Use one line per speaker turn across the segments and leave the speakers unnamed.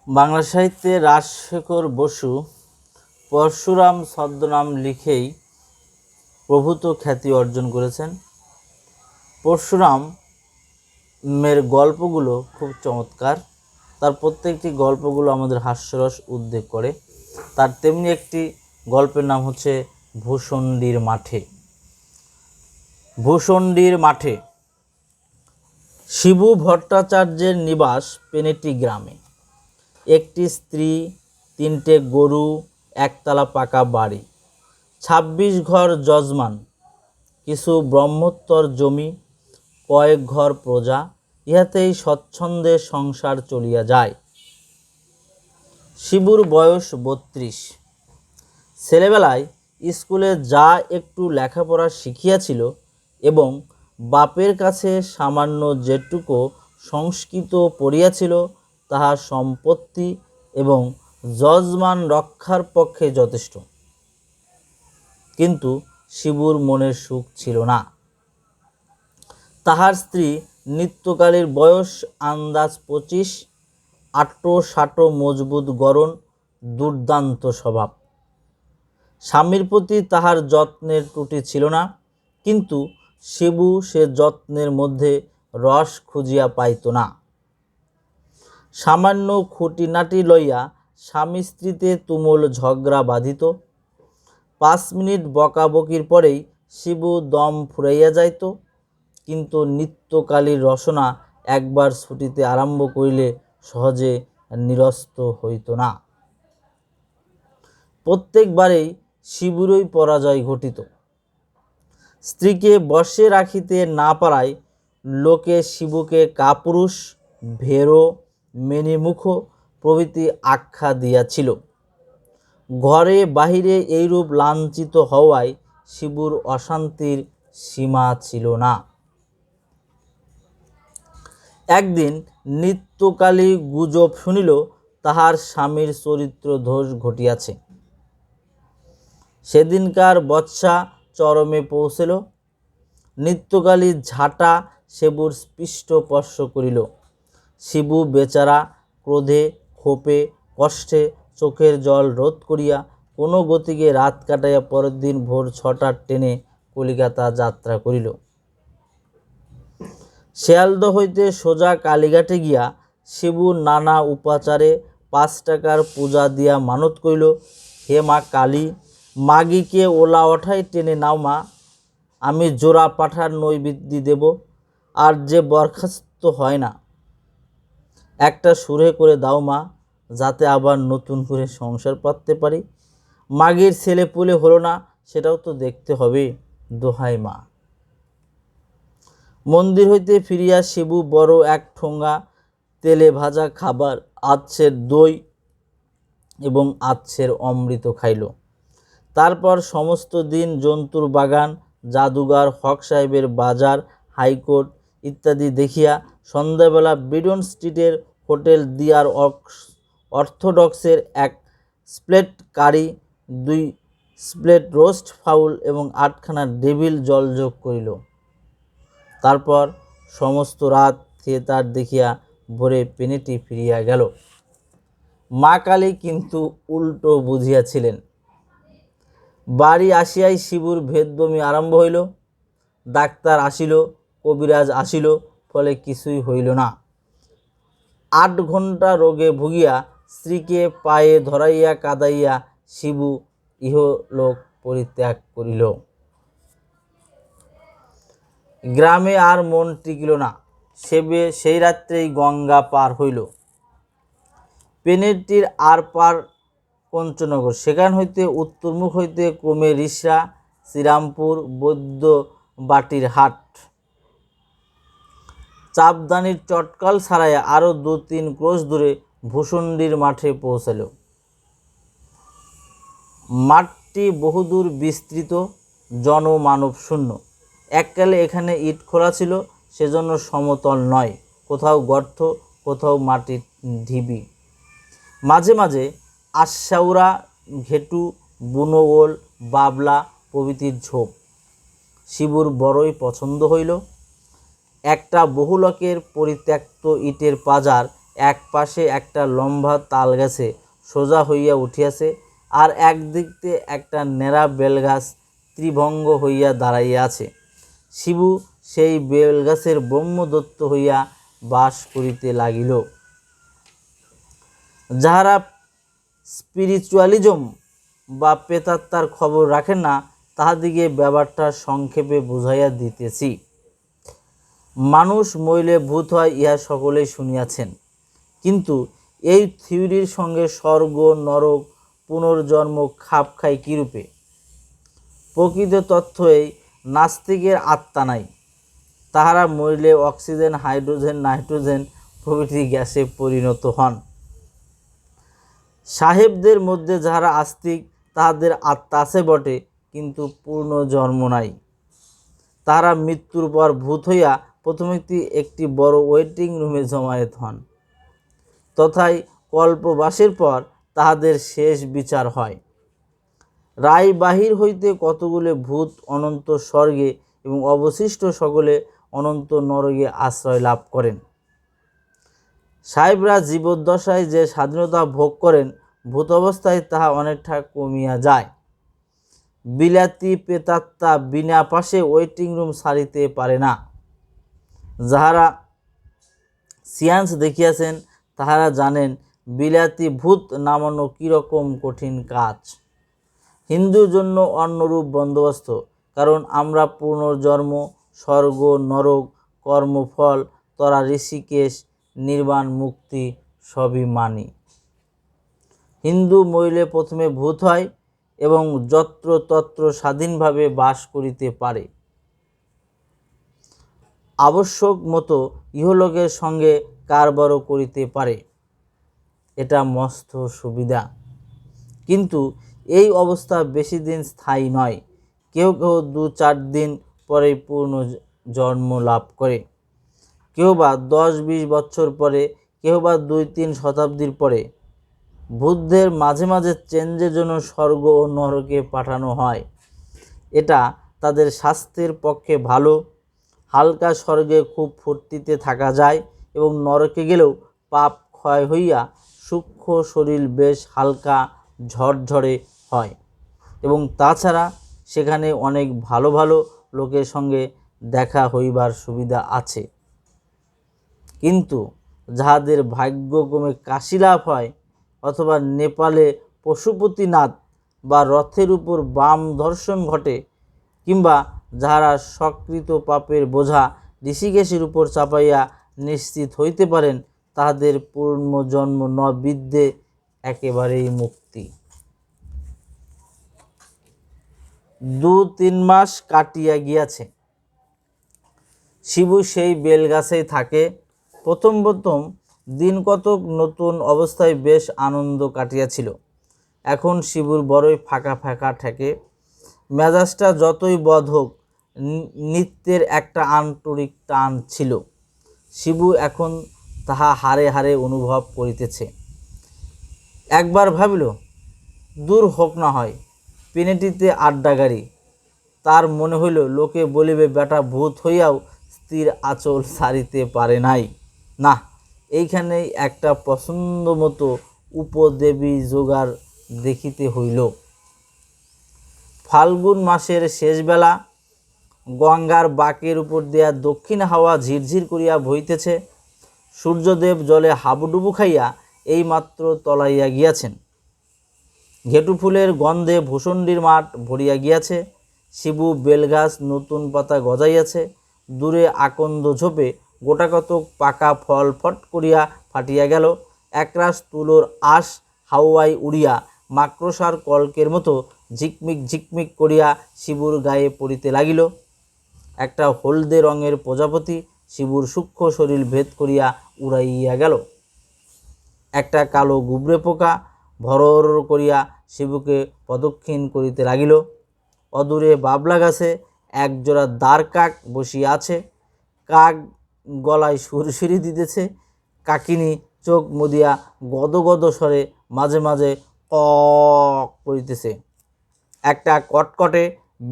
বাংলা সাহিত্যে রাজশেখর বসু পরশুরাম ছদ্মনাম লিখেই প্রভূত খ্যাতি অর্জন করেছেন। পরশুরামের গল্পগুলো খুব চমৎকার, তার প্রত্যেকটি গল্পগুলো আমাদের হাস্যরস উদ্রেক করে। তার তেমনি একটি গল্পের নাম হচ্ছে ভূষণ্ডির মাঠে। ভূষণ্ডির মাঠে শিবু ভট্টাচার্যের নিবাস পেনেটি গ্রামে। একটি স্ত্রী, 3টে গরু, একতলা পাকা বাড়ি, 26 ঘর যজমান, কিছু ব্রহ্মোত্তর জমি, কয়েক ঘর প্রজা, ইহাতেই স্বচ্ছন্দে সংসার চলিয়া যায়। শিবুর বয়স 32। ছেলেবেলায় স্কুলে যা একটু লেখাপড়া শিখিয়াছিল এবং বাপের কাছে সামান্য যেটুকু সংস্কৃত পড়িয়াছিল তাহা সম্পত্তি এবং যজমান রক্ষার পক্ষে যথেষ্ট। কিন্তু শিবুর মনের সুখ ছিল না। তাহার স্ত্রী নিত্যকালীর বয়স আন্দাজ 25, আটো সাটো মজবুত গড়ন, দুর্দান্ত স্বভাব। স্বামীর প্রতি তাহার যত্নের ত্রুটি ছিল না, কিন্তু শিবু সে যত্নের মধ্যে রস খুঁজিয়া পাইত না। সামান্য খুঁটিনাটি লইয়া স্বামী স্ত্রীতে তুমুল ঝগড়া বাঁধিত। 5 মিনিট বকাবকির পরেই শিবু দম ফুরাইয়া যাইত, কিন্তু নিত্যকালীর রসনা একবার ছুটিতে আরম্ভ করিলে সহজে নিরস্ত হইত না। প্রত্যেকবারেই শিবুরই পরাজয় ঘটিত। স্ত্রীকে বশে রাখিতে না পারায় লোকে শিবুকে কাপুরুষ, ভেরো, মেনিমুখ প্রভৃতি আখ্যা দিয়াছিল। ঘরে বাহিরে এইরূপ লাঞ্ছিত হওয়ায় শিবুর অশান্তির সীমা ছিল না। একদিন নিত্যকালী গুজব শুনিল তাহার স্বামীর চরিত্র দোষ ঘটিয়াছে। সেদিনকার বচসা চরমে পৌঁছিল। নিত্যকালী ঝাঁটা শিবুর পৃষ্ঠস্পর্শ করিল। শিবু বেচারা ক্রোধে, ক্ষোভে, কষ্টে চোখের জল রোধ করিয়া কোনো গতিকে রাত কাটাইয়া পরের দিন ভোর 6টার ট্রেনে কলিকাতা যাত্রা করিল। শিয়ালদহ হইতে সোজা কালীঘাটে গিয়া শিবু নানা উপাচারে 5 টাকার পূজা দিয়া মানত করিল, হে মা কালী, মাগিকে ওলা ওঠাই ট্রেনে নাও মা, আমি জোড়া পাঠার নৈবেদ্য দেব, আর যে বরখাস্ত হয় না একটা সুরে করে দাও মা, যাতে আবার নতুন করে সংসার পাততে পারি। মাগির ছেলে পুলে হলো না, সেটাও তো দেখতে হবে, দোহাই মা। মন্দির হইতে ফিরিয়া শিবু বড় এক ঠোঙা তেলে ভাজা খাবার, আচ্ছের দই এবং আচ্ছের অমৃত খাইল। তারপর সমস্ত দিন জন্তুর বাগান, জাদুঘর, হক সাহেবের বাজার, হাইকোর্ট ইত্যাদি দেখিয়া সন্ধ্যাবেলা বিডন স্ট্রিটের হোটেল দিয়ার অর্থোডক্সের 1 প্লেট কারি, 2 প্লেট রোস্ট ফাউল এবং 8খানা ডেভিল জল যোগ করিল। তারপর সমস্ত রাত থিয়েটার দেখিয়া ভোরে পেনেটি ফিরিয়া গেল। মা কালী কিন্তু উল্টো বুঝিয়াছিলেন। বাড়ি আসিয়াই শিবুর ভেদবমি আরম্ভ হইল। ডাক্তার আসিল, কবিরাজ আসিল, ফলে কিছুই হইল না। 8 ঘণ্টা রোগে ভুগিয়া স্ত্রীকে পায়ে ধরাইয়া কাঁদাইয়া শিবু ইহলোক পরিত্যাগ করিল। গ্রামে আর মন টিকিল না। সেই রাত্রেই গঙ্গা পার হইল। পেনেটির আর পার পঞ্চনগর, সেখান হইতে উত্তরমুখ হইতে ক্রমে রিসরা, শ্রীরামপুর, বৈদ্যবাটির হাট, চাপদানির চটকাল ছাড়াইয়া আরও 2-3 ক্রোশ দূরে ভূষণ্ডির মাঠে পৌঁছাল। মাঠটি বহুদূর বিস্তৃত, জনমানব শূন্য। এককালে এখানে ইট খোলা ছিল, সেজন্য সমতল নয়, কোথাও গর্ত, কোথাও মাটির ঢিবি, মাঝে মাঝে আশাউরা, ঘেটু, বুনো ওল, বাবলা প্রভৃতির ঝোপ। শিবুর বড়ই পছন্দ হইল। একটা বহুলোকের পরিত্যক্ত ইটের পাজার এক পাশে একটা লম্বা তাল গাছে সোজা হইয়া উঠিয়াছে, আর একদিকে একটা ন্যাড়া বেলগাছ ত্রিভঙ্গ হইয়া দাঁড়াইয়া আছে। শিবু সেই বেলগাছের ব্রহ্মদত্ত হইয়া বাস করিতে লাগিল। যাহারা স্পিরিচুয়ালিজম বা প্রেতাত্মার খবর রাখেন না, তাহাদিকে ব্যাপারটা সংক্ষেপে বুঝাইয়া দিতেছি। মানুষ মরিলে ভূত হয়, ইহা সকলেই শুনিয়াছেন, কিন্তু এই থিওরির সঙ্গে স্বর্গ নরক পুনর্জন্ম খাপ খায় কীরূপে? প্রকৃত তথ্য এই, নাস্তিকের আত্মা নাই। তাহারা মরিলে অক্সিজেন, হাইড্রোজেন, নাইট্রোজেন প্রভৃতি গ্যাসে পরিণত হন। সাহেবদের মধ্যে যাহারা আস্তিক, তাহাদের আত্মা আছে বটে, কিন্তু পূর্ণ জন্ম নাই। তাহারা মৃত্যুর পর ভূত হইয়া প্রথমে একটি বড় ওয়েটিং রুমে জমায়েত হন। তথায় কল্পবাসের পর তাহাদের শেষ বিচার হয়। রায় বাহির হইতে কতগুলো ভূত অনন্ত স্বর্গে এবং অবশিষ্ট সকলে অনন্ত নরকে আশ্রয় লাভ করেন। সাহেবরা জীবদ্দশায় যে স্বাধীনতা ভোগ করেন, ভূত অবস্থায় তাহা অনেকটা কমিয়া যায়। বিলাতি প্রেতাত্মা বিনা পাশে ওয়েটিং রুম ছাড়িতে পারে না। যাহারা সিয়ান্স দেখিয়াছেন, তাহারা জানেন বিলাতি ভূত নামানো কীরকম কঠিন কাজ। হিন্দুর জন্য অন্যরূপ বন্দোবস্ত, কারণ আমরা পুনর্জন্ম, স্বর্গ নরক, কর্মফল, তরা ঋষিকেশ, নির্বাণ মুক্তি সবই মানি। হিন্দু মরিলে প্রথমে ভূত হয় এবং যত্র তত্র স্বাধীনভাবে বাস করিতে পারে। আবশ্যক মতো ইহলোকের সঙ্গে কারবারও করিতে পারে। এটা মস্ত সুবিধা। কিন্তু এই অবস্থা বেশি দিন স্থায়ী নয়। কেউ কেউ 2-4 দিন পরে পূর্ণ জন্ম লাভ করে, কেউ বা 10-20 বছর পরে, কেউ বা 2-3 শতাব্দীর পরে। বুদ্ধের মাঝে মাঝে চেঞ্জের জন্য স্বর্গ ও নরকে পাঠানো হয়। এটা তাদের স্বাস্থ্যের পক্ষে ভালো। হালকা স্বর্গে খুব ফুর্তিতে থাকা যায় এবং নরকে গেলেও পাপ ক্ষয় হইয়া সূক্ষ্ম শরীর বেশ হালকা ঝরঝরে হয়, এবং তাছাড়া সেখানে অনেক ভালো ভালো লোকের সঙ্গে দেখা হইবার সুবিধা আছে। কিন্তু যাহাদের ভাগ্যক্রমে কাশী লাভ হয়, অথবা নেপালে পশুপতিনাথ বা রথের উপর বাম দর্শন ঘটে, কিংবা যাহারা সকৃত পাপের বোঝা ঋষিকেশের উপর চাপাইয়া নিশ্চিত হইতে পারেন, তাহাদের পূর্বজন্ম ন বিদ্যে একেবারেই মুক্তি। 2-3 মাস কাটিয়া গিয়াছে। শিবু সেই বেলগাছেই থাকে। প্রথম দিন কতক নতুন অবস্থায় বেশ আনন্দ কাটিয়াছিল। এখন শিবুর বড়ই ফাঁকা ফাঁকা ঠেকে। মেজাজটা যতই বদ হোক, নিত্যের একটা আন্তরিক টান ছিল। শিবু এখন তাহা হারে হারে অনুভব করিতেছে। একবার ভাবিল, দূর হোক না হয় পেনেটিতে আড্ডাগাড়ি। তার মনে হইল, লোকে বলিবে বেটা ভূত হইয়াও স্ত্রীর আঁচল ছাড়িতে পারে নাই। না, এইখানেই একটা পছন্দ মতো উপদেবী জোগাড় দেখিতে হইল। ফাল্গুন মাসের শেষবেলা, গঙ্গার বাঁকের উপর দিয়া দক্ষিণ হাওয়া ঝিরঝির করিয়া বহিতেছে। সূর্যদেব জলে হাবুডুবু খাইয়া এইমাত্র তলাইয়া গিয়াছেন। ঘেটু ফুলের গন্ধে ভূষণ্ডির মাঠ ভরিয়া গিয়াছে। শিবু বেলগাছ নতুন পাতা গজাইয়াছে। দূরে আকন্দ ঝোপে গোটাকতক পাকা ফল ফট করিয়া ফাটিয়া গেল। একরাশ তুলোর আঁশ হাওয়ায় উড়িয়া মাকড়সার কলকের মতো ঝিকমিক ঝিকমিক করিয়া শিবুর গায়ে পড়িতে লাগিল। একটা হলদে রঙের প্রজাপতি শিবুর সূক্ষ্ম শরীর ভেদ করিয়া উড়াইয়া গেল। একটা কালো গুবরে পোকা ভরর করিয়া শিবুকে প্রদক্ষিণ করিতে লাগিল। অদূরে বাবলা গাছে একজোড়া দ্বার কাক বসিয়া আছে। কাক গলায় সুরসুরি দিতেছে। কাকিনী চোখ মুদিয়া গদগদ স্বরে মাঝে মাঝে কক করিতেছে। একটা কটকটে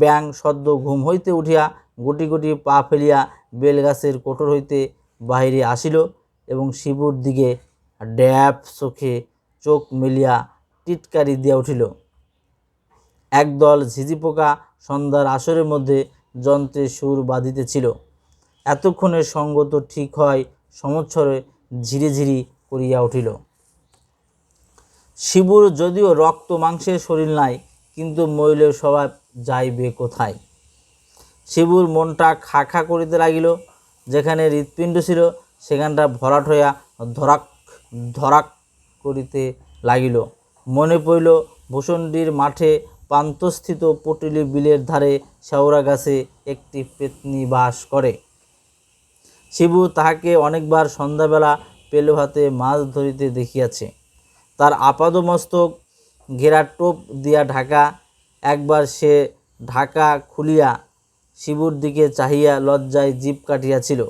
ব্যাঙ সদ্য ঘুম হইতে উঠিয়া গুটি গুটি পা ফেলিয়া বেলগাছের কোটর হইতে বাহিরে আসিল এবং শিবুর দিকে ড্যাব চোখে চোখ মেলিয়া টিটকারি দিয়া উঠিল। একদল ঝিঝি পোকা সন্ধ্যার আসরের মধ্যে যন্ত্রে সুর বাঁধিতেছিল। এতক্ষণে সঙ্গত ঠিক হয় সমচ্ছরে ঝিরি ঝিরি করিয়া উঠিল। শিবুর যদিও রক্ত মাংসের শরীর নাই, কিন্তু মইলের স্বভাব যাইবে কোথায়। শিবুর মনটা খা খা করিতে লাগিল। যেখানে হৃৎপিণ্ড ছিল সেখানটা ভরাট হইয়া ধরাক ধরাক করিতে লাগিল। মনে পড়িল ভূষণ্ডির মাঠে প্রান্তস্থিত পটলি বিলের ধারে শেওড়া গাছে একটি পেতনি বাস করে। শিবু তাহাকে অনেকবার সন্ধ্যাবেলা পেলো হাতে মাছ ধরিতে দেখিয়াছে। তার আপাদমস্তক ঘেরা টোপ দিয়া ঢাকা। একবার সে ঢাকা খুলিয়া শিবুর দিকে চাহিয়া লজ্জায় জিভ কাটিয়াছিল।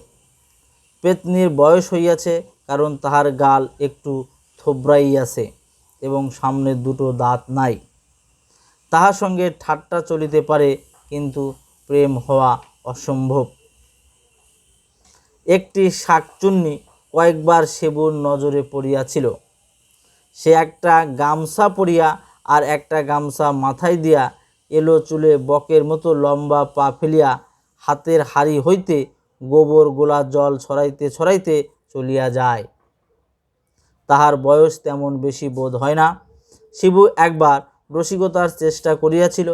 পেতনির বয়স হইয়াছে, কারণ তাহার গাল একটু থোবরাইয়াছে এবং সামনে দুটো দাঁত নাই। তাহার সঙ্গে ঠাট্টা চলিতে পারে, কিন্তু প্রেম হওয়া অসম্ভব। একটি শাকচুন্নি কয়েকবার শিবুর নজরে পড়িয়াছিল। সে একটা গামছা পরিয়া আর একটা গামছা মাথায় দিয়া এলো চুলে বকের মতো লম্বা পা ফেলিয়া হাতের হাড়ি হইতে গোবর গোলা জল ছড়াইতে ছড়াইতে চলিয়া যায়। তাহার বয়স তেমন বেশি বোধ হয় না। শিবু একবার রসিকতার চেষ্টা করিয়াছিল,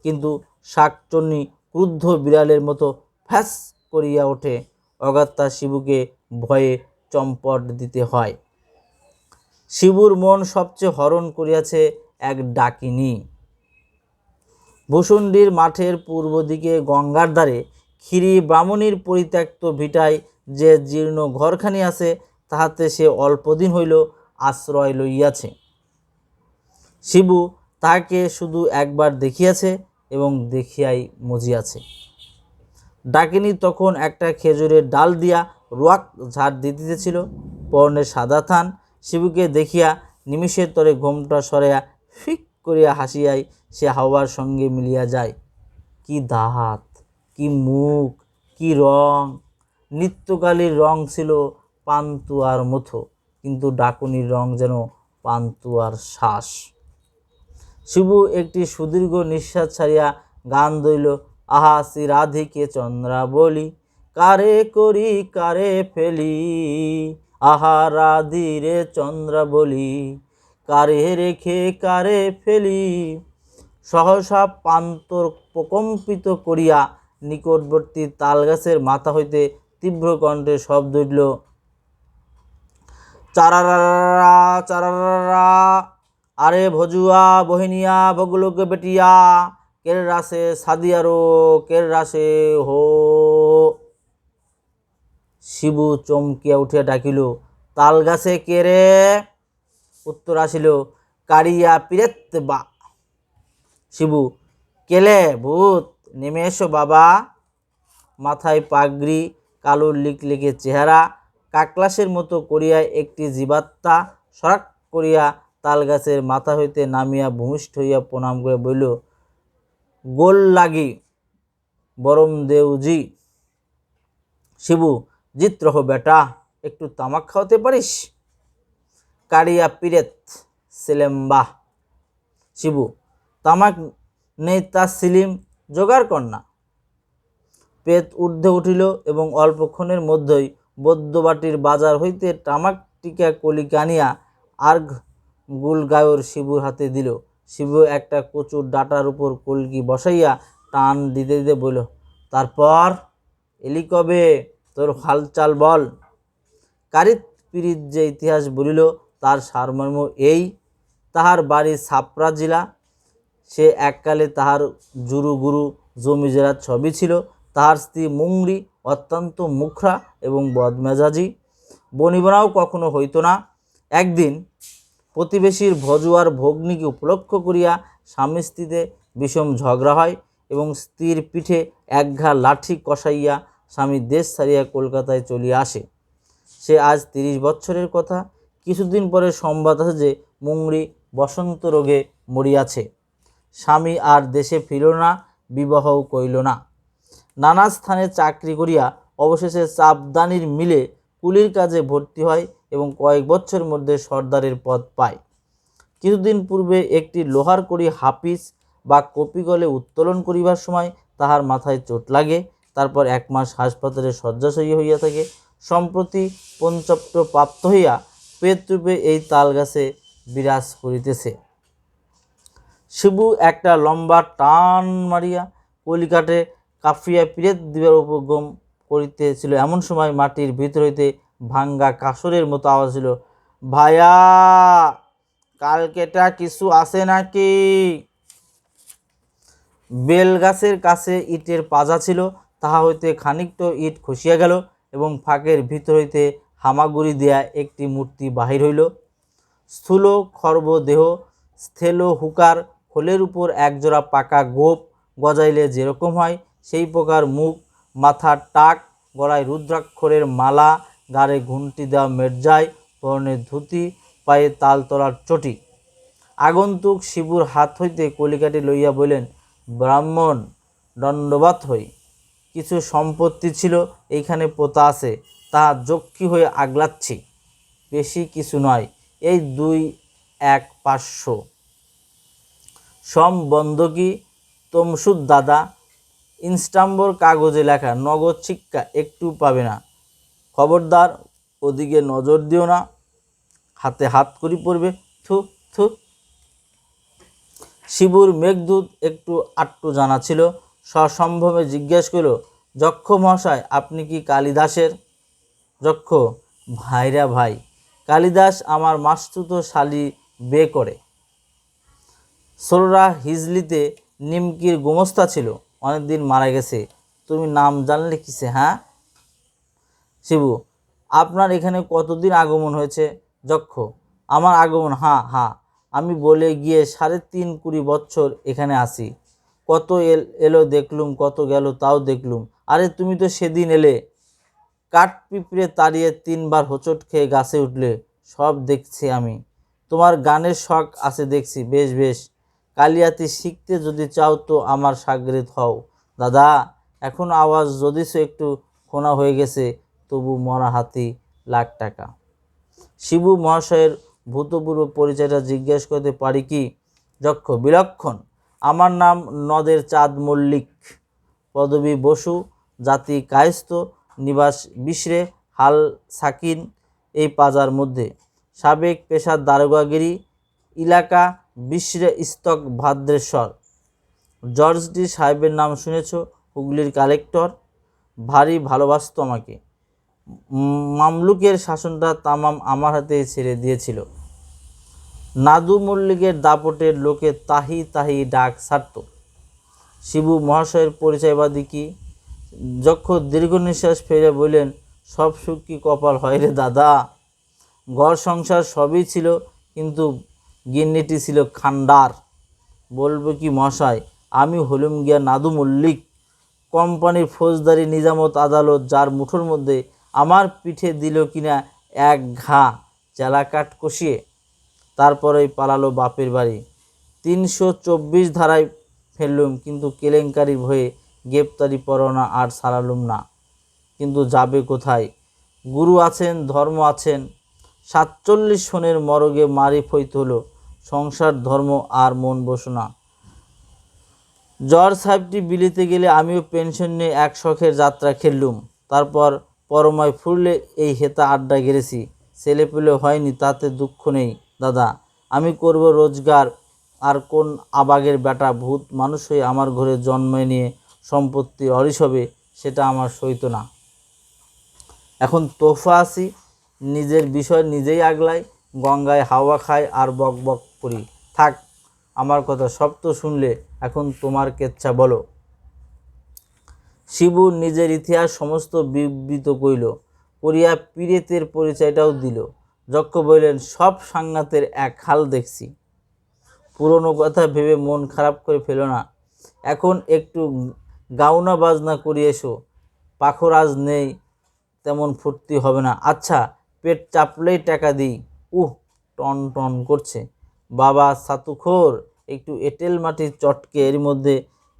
কিন্তু শাকচুন্নি ক্রুদ্ধ বিড়ালের মতো ফ্যাস করিয়া ওঠে। অগত্যা শিবুকে ভয়ে চম্পট দিতে হয়। শিবুর মন সবচেয়ে হরণ করিয়াছে এক ডাকিনী। ভূষণ্ডির মাঠের পূর্ব দিকে গঙ্গার ধারে ক্ষীরি ব্রাহ্মণীর পরিত্যক্ত ভিটায় যে জীর্ণ ঘরখানি আছে, তাহাতে সে অল্পদিন হইল আশ্রয় লইয়াছে। শিবু তাহাকে শুধু একবার দেখিয়াছে এবং দেখিয়াই মজিয়াছে। ডাকিনী তখন একটা খেজুরের ডাল দিয়া রোয়াক ঝাড় দিতেছিল। পরনে সাদা থান। শিবুকে দেখিয়া নিমিষের তরে ঘোমটা সরাইয়া ফিক করিয়া হাসিয়াই সে হাওয়ার সঙ্গে মিলিয়া যায়। কি দাঁত, কি মুখ, কি রং! নিত্যকালীর রং ছিল পান্তুয়ার মতো, কিন্তু ডাকুনির রং যেন পান্তুয়ার শ্বাস। শিবু একটি সুদীর্ঘ নিঃশ্বাস ছাড়িয়া গান ধরিল, আহা শ্রী রাধিকে চন্দ্রাবলি, কারে করি কারে ফেলি, আহা রাধিরে চন্দ্রাবলি, কারে রেখে কারে ফেলি। সহসা প্রান্তর প্রকম্পিত করিয়া নিকটবর্তী তালগাছের মাথা হইতে তীব্র কণ্ঠে শব্দ উঠিল, চারারা চারারা, আরে ভজুয়া বহিনিয়া ভগলোক বেটিয়া, কের রাসে সাদিয়ারো কের রাসে হো। শিবু চমকিয়া উঠিয়া ডাকিল, তাল গাছে কে রে? উত্তর আসিল, কারিয়া পিরেত বা। শিবু, কেলে ভূত, নেমে এসো বাবা। মাথায় পাগড়ি, কালো লিকলিকে চেহারা, কাকলাসের মতো করিয়া একটি জীবাত্মা সরাক করিয়া তালগাছের মাথা হইতে নামিয়া ভূমিষ্ঠ হইয়া প্রণাম করে বলিল, গোল লাগি বরম দেউজি। শিবু, জিত রহো বেটা, একটু তামাক খাওয়াতে পারিস? কারিয়া পিরেত সেলেম্বা। শিবু, তামাক নেই তা সিলিম জোগাড় কর না। পেট ঊর্ধ্বে উঠিল এবং অল্পক্ষণের মধ্যেই বৈদ্যবাটির বাজার হইতে তামাক টিকা কলিকা আনিয়া আর্ঘ গুলগায়র শিবুর হাতে দিল। শিবু একটা কচুর ডাটার উপর কলকি বসাইয়া টান দিতে দিতে বলল, তারপর এলি কবে? তোর হালচাল বল। কারিত পিরিত যে ইতিহাস বলিল, তার সারমর্ম এই। তাহার বাড়ি ছাপড়া জেলা। সে এককালে তাহার জুরু গুরু জমিজেরার ছবি ছিল। তাহার স্ত্রী মুংরি অত্যন্ত মুখরা এবং বদমেজাজি। বনিবনাও কখনো হইত না। একদিন প্রতিবেশীর ভজুয়ার ভগ্নীকে উপলক্ষ করিয়া স্বামী স্ত্রীতে বিষম ঝগড়া হয় এবং স্ত্রীর পিঠে একঘা লাঠি কষাইয়া স্বামী দেশ ছাড়িয়া কলকাতায় চলিয়া আসে। সে আজ 30 বৎসরের কথা। কিছুদিন পরে সংবাদ আছে যে মুংরি বসন্ত রোগে মরিয়াছে। স্বামী আর দেশে ফিরল না, বিবাহও করিল না। নানা স্থানে চাকরি করিয়া অবশেষে চাপদানির মিলে কুলির কাজে ভর্তি হয় এবং কয়েক বছরের মধ্যে সর্দারের পদ পায়। কিছুদিন পূর্বে একটি লোহার কড়ি হাফিজ বা কপিগলে উত্তোলন করিবার সময় তাহার মাথায় চোট লাগে। তারপর 1 মাস হাসপাতালে শয্যাশয়ী হইয়া থাকে। সম্প্রতি পঞ্চপ্ট প্রাপ্ত হইয়া প্রেতরূপে এই তালগাছে বিরাজ করিতেছে। শিবু একটা লম্বা টান মারিয়া কলিকাটে কাফিয়া প্রেত দিবার উপগম করিতেছিল। এমন সময় মাটির ভিতর হইতে ভাঙ্গা কাসরের মতো আওয়াজ হইল, ভায়া, কালকেটা কিছু আছে নাকি? বেলগাছের কাছে ইটের পাজা ছিল, তাহা হইতে খানিকটা ইট খসিয়া গেল এবং ফাঁকের ভিতর হইতে হামাগুড়ি দিয়া একটি মূর্তি বাহির হইল। স্থূল খর্ব দেহ, স্থেল হুকার, খোলের উপর একজোড়া পাকা গোপ গজাইলে যেরকম হয় সেই প্রকার মুখ, মাথার টাক, গলায় রুদ্রাক্ষরের মালা, গাড়ে ঘুমটি দেওয়া মেরজায়, পরনে ধুতি, পায়ে তালতলার চটি। আগন্তুক শিবুর হাত হইতে কলিকাটি লইয়া বললেন, ব্রাহ্মণ, দণ্ডবাত হই। কিছু সম্পত্তি ছিল এইখানে পোতা আছে, তাহা যক্ষী হয়ে আগলাচ্ছি। বেশি কিছু নয়, এই 2-1-500 সম বন্ধকি, তমসুদ দাদা, ইনস্টাম্বর কাগজে লেখা, নগদ শিক্ষা একটু পাবে না। খবরদার ওদিকে নজর দিও না, হাতে হাত করি পড়বে। থু থু। শিবুর মেঘদূত একটু আট্টু জানা ছিল, সসম্ভবে জিজ্ঞেস করল, যক্ষ মহাশয়, আপনি কি কালিদাসের? যক্ষ, ভাইরা ভাই, কালিদাস আমার মাসতুতো শালি বে করে। সোররা হিজলিতে নিমকির গোমস্তা ছিল, অনেকদিন মারা গেছে। তুমি নাম জানলে কিসে? হ্যাঁ? শিবু, আপনার এখানে কতদিন আগমন হয়েছে? যক্ষ, আমার আগমন? হ্যাঁ, আমি বলে গিয়ে 3.5 বছর এখানে আসি। কত এলো দেখলুম, কত গেল তাও দেখলুম। আরে তুমি তো সেদিন এলে, কাঠ পিঁপড়ে তাড়িয়ে 3 বার হোঁচট খেয়ে গাছে উঠলে, সব দেখছি আমি। তোমার গানের শখ আছে দেখছি, বেশ বেশ। কালিয়াতি শিখতে যদি চাও তো আমার সাগরেদ হও। দাদা, এখন আওয়াজ যদিও একটু খোনা হয়ে গেছে, তবু মরা হাতি লাখ টাকা। শিবু মহাশয়ের ভূতপূর্ব পরিচয়টা জিজ্ঞেস করতে পারি কি? যক্ষ, বিলক্ষণ। আমার নাম নদের চাঁদ মল্লিক, পদবী বসু, জাতি কায়স্থ, নিবাস বিশরে, হাল সাকিন এই পাজার মধ্যে। সাবেক পেশার দারোগাগিরি, এলাকা বিশরে স্তক ভাদ্রেশ্বর। জর্জটি সাহেবের নাম শুনেছ? হুগলির কালেক্টর, ভারী ভালোবাসত আমাকে। মামলুকের শাসনটা তামাম আমার হাতে ছেড়ে দিয়েছিল। নাদু মল্লিকের দাপটের লোকে তাহি তাহি ডাক ছাড়ত। শিবু মহাশয়ের পরিচয়বাদী কি? যক্ষ দীর্ঘ নিঃশ্বাস ফেলে বললেন, সব সুখ কি কপাল হয় রে দাদা? ঘর সংসার সবই ছিল, কিন্তু গিন্নিটি ছিল খান্ডার। বলবো কি মশাই, আমি হলুম গিয়া নাদু মল্লিক, কোম্পানির ফৌজদারি নিজামত আদালত, যার মুঠোর মধ্যে আমার পিঠে দিল কিনা 1 ঘা চেলা কাঠ কষিয়ে। তারপরেই পালালো বাপের বাড়ি। 324 ধারায় ফেললুম, কিন্তু কেলেঙ্কারির ভয়ে গ্রেপ্তারি পরোয়ানা আর সারালুম না। কিন্তু যাবে কোথায়? গুরু আছেন, ধর্ম আছেন। 47 সনের মরগে মারি ফইতে হলো। সংসার, ধর্ম আর মন বসো না। জর্জ সাহেবটি বিলিতে গেলে আমিও পেনশন নিয়ে 1 শখের যাত্রা খেললুম। তারপর পরমায় ফুরলে এই হেতা আড্ডা গেড়েছি। ছেলেপুলে হয়নি, তাতে দুঃখ নেই দাদা। আমি করব রোজগার, আর কোন আবাগের বেটা ভূত মানুষ হয়ে আমার ঘরে জন্মে নিয়ে সম্পত্তি অরিস হবে, সেটা আমার সইত না। এখন তোফা আছি, নিজের বিষয় নিজেই আগলাই, গঙ্গায় হাওয়া খাই আর বক বক করি। থাক, আমার কথা সব তো শুনলে, এখন তোমার কেচ্ছা বলো। শিবু নিজের ইতিহাস সমস্ত বিবৃত করিয়া পীরেতের পরিচয়টাও দিল। যক্ষ বললেন, সব সাংঘাতের এক হাল দেখছি। পুরনো কথা ভেবে মন খারাপ করে ফেলো না। এখন একটু গাউনা বাজনা করিয়ে এসো। পাখর আজ নেই, তেমন ফুর্তি হবে না। আচ্ছা, পেট চাপলেই টাকা দিই। টন টন করছে। বাবা সাতুখোর, একটু এঁটেল মাটির চটকে এর মধ্যে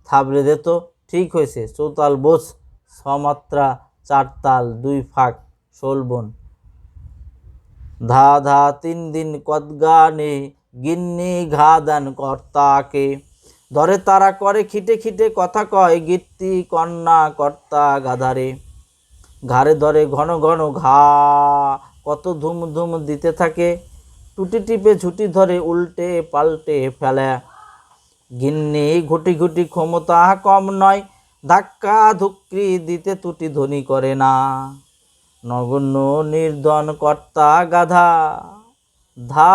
থাবড়ে দে তো। ঠিক হয়েছে, চৌতাল বোঝ, 6 মাত্রা 4 তাল 2 ফাঁক, 16 বোন। ধা ধা 3 দিন কদগানে, গিন্নি ঘা দেন কর্তাকে। ধরে তারা করে খিটে খিটে, কথা কয় গিট্টি কন্যা কর্তা গাধারে। ঘাড়ে ধরে ঘন ঘন ঘা, কত ধুম ধুম দিতে থাকে। টুটি টিপে ঝুটি ধরে উল্টে পাল্টে ফেলে। গিন্নি ঘুটি ঘুটি ক্ষমতা কম নয়, ধাক্কা ধুক্রি দিতে তুটি ধ্বনি করে না। নগণ্য নির্ধন কর্তা গাধা, ধা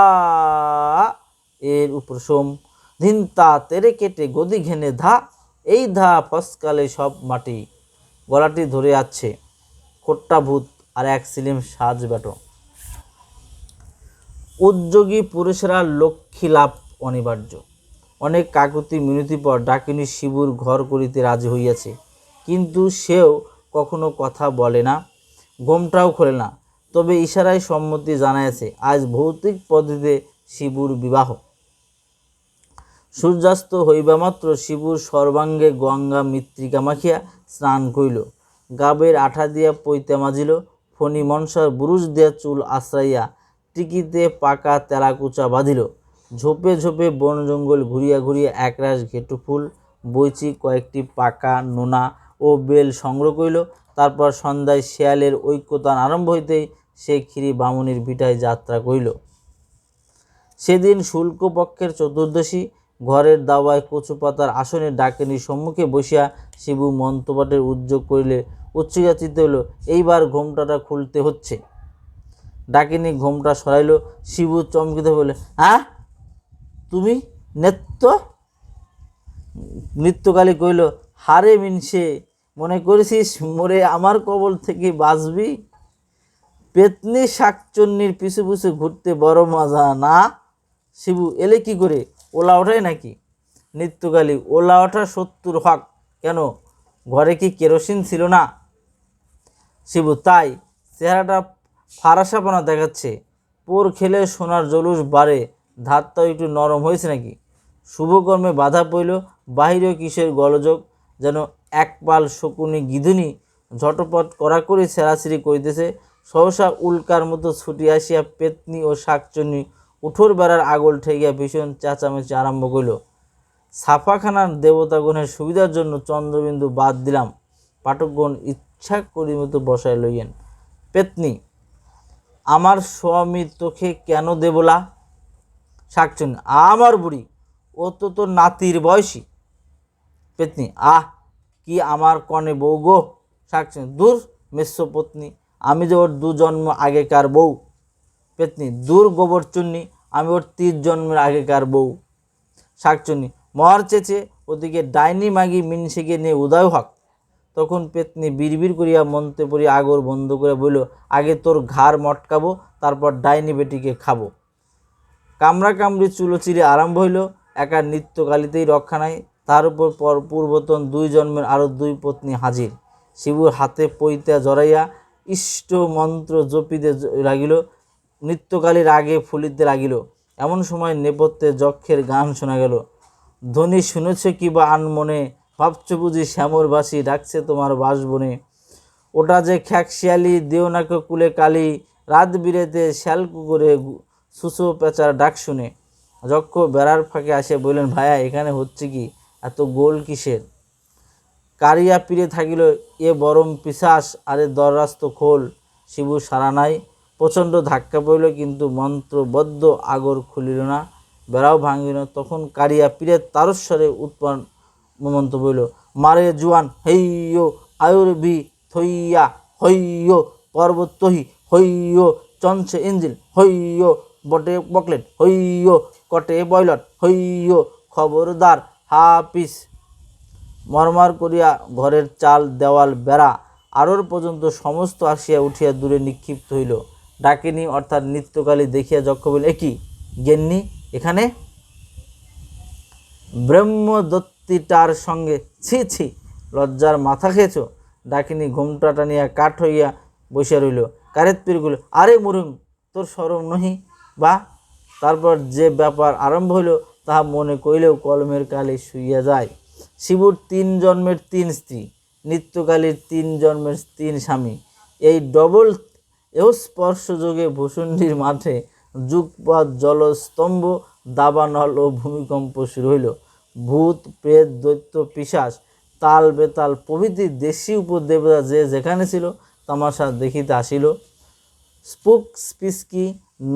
এর উপশম, ধিনতা তেরে কেটে গদি ঘেনে ধা, এই ধা ফসকালে সব মাটি। গলাটি ধরে আছে খোট্টা ভূত আর এক সিলিম সাজ বেটো। উদ্যোগী পুরুষেরা লক্ষ্মী লাভ অনিবার্য। অনেক কাকুতি মিনতি পর ডাকিনী শিবুর ঘর করিতে রাজি হইয়াছে, কিন্তু সেও কখনো কথা বলে না, ঘোমটাও খোলে না, তবে ইশারায় সম্মতি জানাইয়াছে। আজ ভৌতিক পদ্ধতিতে শিবুর বিবাহ। সূর্যাস্ত হইবামাত্র শিবুর সর্বাঙ্গে গঙ্গা মৃত্তিকা মাখিয়া স্নান করিল, গাবের আঠা দিয়া পৈতে মাজিল, ফণি মনসার বুরুজ দিয়া চুল আশ্রাইয়া টিকিতে পাকা তেলাকুচা বাঁধিল। ঝোপে ঝোপে বন জঙ্গল ঘুরিয়া ঘুরিয়া একরাশ ঘেটু ফুল, বইচি কয়েকটি পাকা নোনা ও বেল সংগ্রহ করিল। তারপর সন্ধ্যায় শেয়ালের ঐক্যতান আরম্ভ হইতেই সে ক্ষীরি বামুনির ভিটায় যাত্রা করিল। সেদিন শুল্কপক্ষের চতুর্দশী। ঘরের দাওয়ায় কচু পাতার আসনে ডাকিনীর সম্মুখে বসিয়া শিবু মন্ত্রপাঠের উদ্যোগ করিলে উচ্চইয়া চিত্তে হইল, এইবার ঘোমটাটা খুলতে হচ্ছে। ডাকিনী ঘোমটা সরাইল। শিবু চমকিতে বলে, হ্যাঁ তুমি নৃত্যকালী কইল, হারে মিনসে, মনে করেছিস মোরে আমার কবল থেকে বাঁচবি? পেতনি শাকচন্নির পিছু পিছু ঘুরতে বড় মজা না? শিবু, এলে কি করে? ওলা ওঠাই নাকি? নৃত্যকালী, ওলা ওঠা 70 হক। কেন, ঘরে কি কেরোসিন ছিল না? শিবু, তাই চেহারাটা ফারাসাপনা দেখাচ্ছে। পোর খেলে সোনার জলুস বাড়ে, ধারটাও একটু নরম হয়েছে নাকি? শুভকর্মে বাধা পড়ল। বাহিরেও কিসের গোলযোগ, যেন একপাল শকুনি গিধুনি ঝটপট কড়াকড়ি ছেঁড়াছিড়ি করিতেছে। সহসা উল্কার মতো ছুটি আসিয়া পেতনি ও শাকচুন্নি উঠোর বেড়ার আগল ঠেকিয়া ভীষণ চেঁচামেচি আরম্ভ করিল। ছাপাখানার দেবতাগণের সুবিধার জন্য চন্দ্রবিন্দু বাদ দিলাম, পাঠকগণ ইচ্ছা করি মতো বসায় লইয়েন। পেতনি, আমার স্বামী তোকে কেন দেবলা? শাকচুন্নি, আমার বুড়ি, ও তো তোর নাতির বয়সী। পেতনি, আহ, কি আমার কনে বউ গো? শাকচুন্নি, দূর মেষ্য পত্নী, আমি যে ওর 2 জন্ম আগেকার বউ। পেতনি, দূর গোবর চুন্নি, আমি ওর 3 জন্মের আগেকার বউ। শাকচুন্নি, মর চেচে, ওদিকে ডাইনি মাগি মিনসেকে নিয়ে উদয় হক। তখন পেতনি বিড়বিড় করিয়া মন্ত্রে পড়িয়া আগর বন্ধ করে বলল, আগে তোর ঘাড় মটকাবো, তারপর ডাইনি বেটিকে খাবো। কামড়া কামড়ি চুলোচিরি আরম্ভ হইল। একা নৃত্যকালীতেই রক্ষা নাই, তার উপর পূর্বতন 2 জন্মের আরও 2 পত্নী হাজির। শিবুর হাতে পইতা জড়াইয়া ইষ্ট মন্ত্র জপিতে লাগিল। নৃত্যকালীর আগে ফুলিতে লাগিল। এমন সময় নেপথ্যে যক্ষের গান শোনা গেল। ধ্বনি শুনেছ কি বা আনমনে, ভাবছ বুঝি শ্যামর বাসি ডাকছে তোমার বাসবনে। ওটা যে খ্যাকশিয়ালি দেওনাকে কুলে কালি, রাত বিরেতে শ্যাল কুকুরে সুসো পেঁচার ডাক শুনে যক্ষ বেড়ার ফাঁকে আসে বললেন, ভাইয়া এখানে হচ্ছে কি, এত গোল কিসের? কারিয়া পিড়ে থাকিল, এ বরম পিশাস, আরে দররাস্ত খোল। শিবু সারা নাই। প্রচণ্ড ধাক্কা পড়িল, কিন্তু মন্ত্রবদ্ধ আগর খুলিল না, বেড়াও ভাঙিল। তখন কারিয়া পীরের তারস্বরে উৎপন্ন মন্ত্র বইল, মারে জুয়ান হৈয় আয়ুর বি থইয়া হৈয় পর্বতহি হৈয় চঞ্চে ইঞ্জিল হৈয় বটে বকলেট হৈয় কটে বয়লট হৈয় খবরদার হাপিস। মরমর করিয়া ঘরের চাল দেওয়াল বেড়া আরোর পর্যন্ত সমস্ত আসিয়া উঠিয়া দূরে নিক্ষিপ্ত হইল। ডাকিনী অর্থাৎ নৃত্যকালী দেখিয়া যক্ষ বলিল, একি গেন্নি এখানে? ব্রহ্মদত্তিটার সঙ্গে? ছি ছি, লজ্জার মাথা খেয়েছ? ডাকিনী ঘোমটা টানিয়া কাঠ হইয়া বসিয়া রইল। কারেত পীরগুলো, আরে মুরুং, তোর শরম নহি বা? তারপর যে ব্যাপার আরম্ভ হইল তাহা মনে করিলেও কলমের কালি শুইয়া যায়। শিবুর 3 জন্মের 3 স্ত্রী, নৃত্যকালীর 3 জন্মের 3 স্বামী। এই ডবল এও স্পর্শযোগে ভূষণ্ডির মাঠে যুগপৎ জলস্তম্ভ দাবানল ও ভূমিকম্প শুরু হইল। ভূত প্রেত দৈত্য পিশাচ তাল বেতাল প্রভৃতি দেশী উপদেবতা যে যেখানে ছিল তামাশা দেখিতে আসিল। স্পুক স্পিস্কি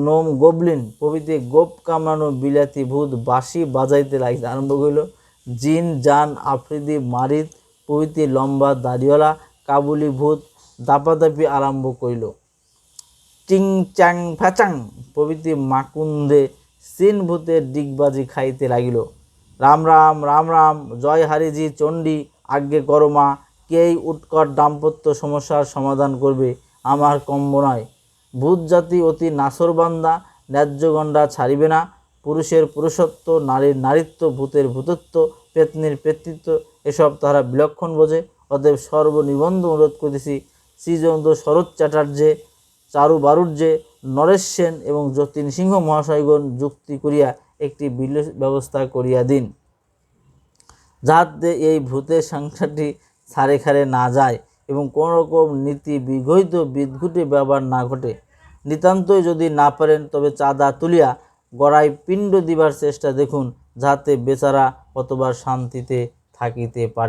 নোম গোবলিন প্রভৃতি গোপ কামড়ানো বিলাতি ভূত বাঁশি বাজাইতে লাগিতে আরম্ভ করিল। জিন জান আফ্রিদি মারিদ প্রভৃতি লম্বা দাড়িওয়ালা কাবুলি ভূত দাপাদাপি আরম্ভ করিল। টিং চ্যাং ফ্যাচাং প্রভৃতি মাকুন্দে চীন ভূতের ডিগবাজি খাইতে লাগিল। রাম রাম রাম রাম, জয় হারিজি চণ্ডী, আজ্ঞে করো মা, কেই উৎকট দাম্পত্য সমস্যার সমাধান করবে, আমার কম্ব নয়। ভূত জাতি অতি নাছরবান্দা, ন্যায্য গণ্ডা ছাড়িবে না। পুরুষের পুরুষত্ব, নারীর নারীত্ব, ভূতের ভূতত্ব, পেতনির পেতৃত্ব এসব তাহারা বিলক্ষণ বোঝে। অতএব সর্বনিবন্ধ অনুরোধ করিতেছি শ্রীযন্ত শরৎ চ্যাটার্যে, চারু বারুজ্যে, নরেশ সেন এবং যতীন সিংহ মহাশয়গণ যুক্তি করিয়া একটি বিল ব্যবস্থা করিয়া দিন, যাহাতে এই ভূতের সংসারটি ছাড়ে খাড়ে না যায় এবং কোনোরকম নীতি বিঘ্নিত বিদ্ঘুটে ব্যবহার না ঘটে। নিতান্তই যদি না পারেন তবে চাঁদা তুলিয়া গড়ায় পিণ্ড দিবার চেষ্টা দেখুন, যাহাতে বেচারা কতবার শান্তিতে থাকিতে পারে।